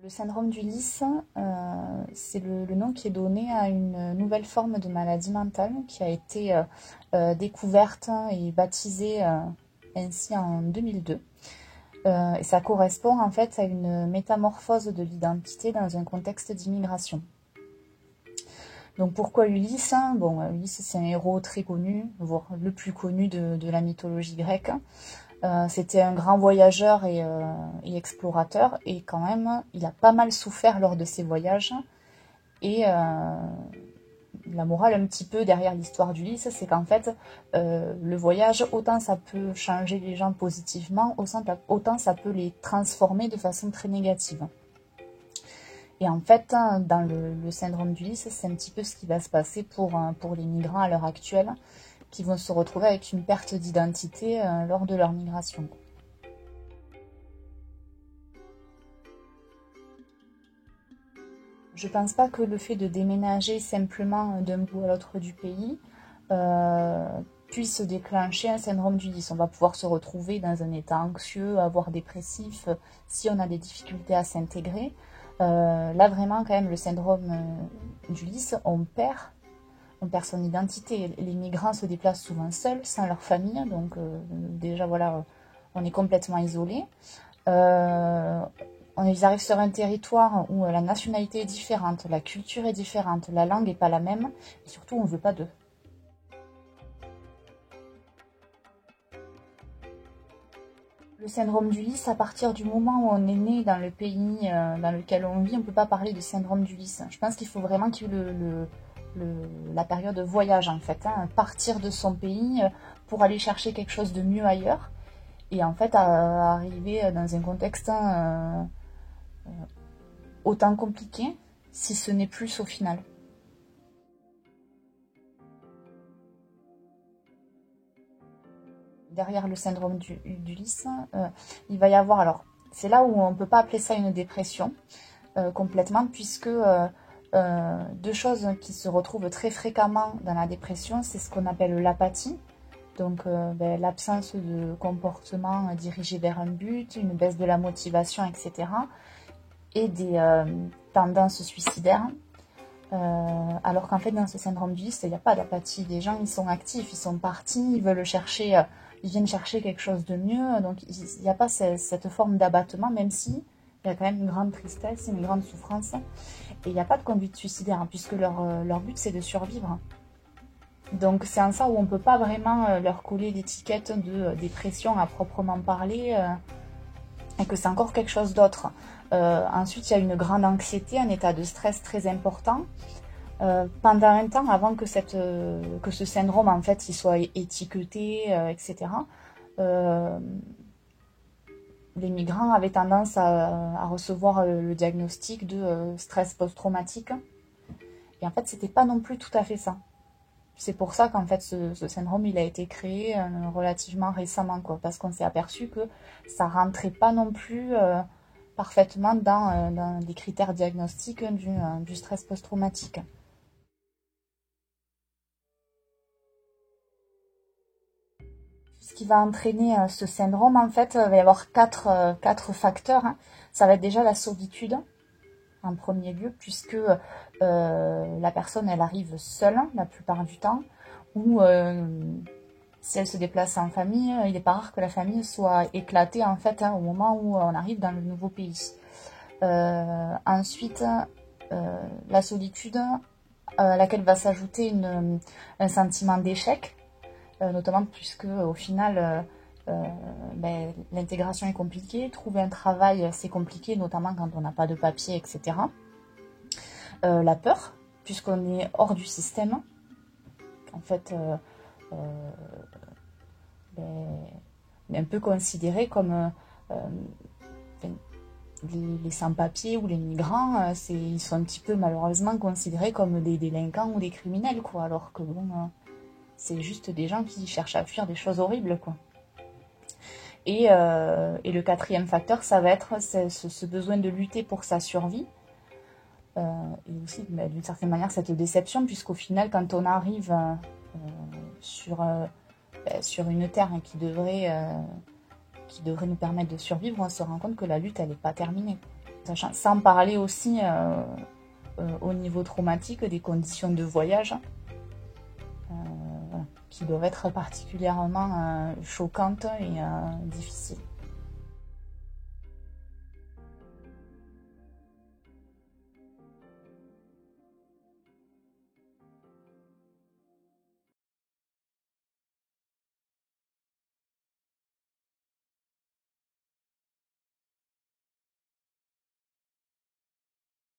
Le syndrome d'Ulysse, c'est le nom qui est donné à une nouvelle forme de maladie mentale qui a été découverte et baptisée ainsi en 2002. Et ça correspond en fait à une métamorphose de l'identité dans un contexte d'immigration. Donc pourquoi Ulysse? Bon, Ulysse c'est un héros très connu, voire le plus connu de la mythologie grecque. C'était un grand voyageur et explorateur, et quand même, il a pas mal souffert lors de ses voyages. Et la morale un petit peu derrière l'histoire d'Ulysse, c'est qu'en fait, le voyage, autant ça peut changer les gens positivement, autant ça peut les transformer de façon très négative. Et en fait, dans le syndrome d'Ulysse, c'est un petit peu ce qui va se passer pour les migrants à l'heure actuelle, qui vont se retrouver avec une perte d'identité lors de leur migration. Je pense pas que le fait de déménager simplement d'un bout à l'autre du pays puisse déclencher un syndrome d'Ulysse. On va pouvoir se retrouver dans un état anxieux, voire dépressif, si on a des difficultés à s'intégrer. Là vraiment quand même le syndrome d'Ulysse, on perd son identité. Les migrants se déplacent souvent seuls, sans leur famille, donc déjà voilà, on est complètement isolé. Ils arrivent sur un territoire où la nationalité est différente, la culture est différente, la langue n'est pas la même, et surtout on ne veut pas d'eux. Le syndrome d'Ulysse, à partir du moment où on est né dans le pays dans lequel on vit, on ne peut pas parler de syndrome d'Ulysse. Je pense qu'il faut vraiment qu'il y ait la période de voyage en fait, partir de son pays pour aller chercher quelque chose de mieux ailleurs, et en fait arriver dans un contexte autant compliqué, si ce n'est plus au final. Derrière le syndrome d'Ulysse, il va y avoir, alors c'est là où on ne peut pas appeler ça une dépression complètement, puisque deux choses qui se retrouvent très fréquemment dans la dépression, c'est ce qu'on appelle l'apathie, donc l'absence de comportement dirigé vers un but, une baisse de la motivation, etc. Et des tendances suicidaires. Alors qu'en fait dans ce syndrome d'Ulysse, il n'y a pas d'apathie. Les gens ils sont actifs, ils sont partis, ils veulent chercher, ils viennent chercher quelque chose de mieux. Donc il n'y a pas cette forme d'abattement, même si il y a quand même une grande tristesse, une grande souffrance. Et il n'y a pas de conduite suicidaire, hein, puisque leur but c'est de survivre. Donc c'est en ça où on ne peut pas vraiment leur coller l'étiquette de dépression à proprement parler, et que c'est encore quelque chose d'autre. Ensuite, il y a une grande anxiété, un état de stress très important. Pendant un temps, avant que ce syndrome en fait il soit étiqueté, etc., les migrants avaient tendance à recevoir le diagnostic de stress post-traumatique. Et en fait, c'était pas non plus tout à fait ça. C'est pour ça qu'en fait ce syndrome il a été créé relativement récemment, quoi, parce qu'on s'est aperçu que ça rentrait pas non plus parfaitement dans les critères diagnostiques du stress post-traumatique. Ce qui va entraîner ce syndrome, en fait, il va y avoir quatre facteurs, hein. Ça va être déjà la solitude, en premier lieu, puisque la personne, elle arrive seule, la plupart du temps, ou si elle se déplace en famille, il n'est pas rare que la famille soit éclatée, en fait, au moment où on arrive dans le nouveau pays. Ensuite, la solitude, à laquelle va s'ajouter un sentiment d'échec, notamment puisque au final l'intégration est compliquée, trouver un travail c'est compliqué, notamment quand on n'a pas de papier, etc. La peur, puisqu'on est hors du système, en fait on est un peu considéré comme les sans-papiers ou les migrants, ils sont un petit peu malheureusement considérés comme des délinquants ou des criminels, quoi, alors que bon, c'est juste des gens qui cherchent à fuir des choses horribles, quoi. Et le quatrième facteur, ça va être ce besoin de lutter pour sa survie, et aussi d'une certaine manière cette déception, puisqu'au final quand on arrive sur une terre qui devrait nous permettre de survivre, on se rend compte que la lutte elle n'est pas terminée. Sans parler aussi au niveau traumatique des conditions de voyage qui doivent être particulièrement choquantes et difficiles.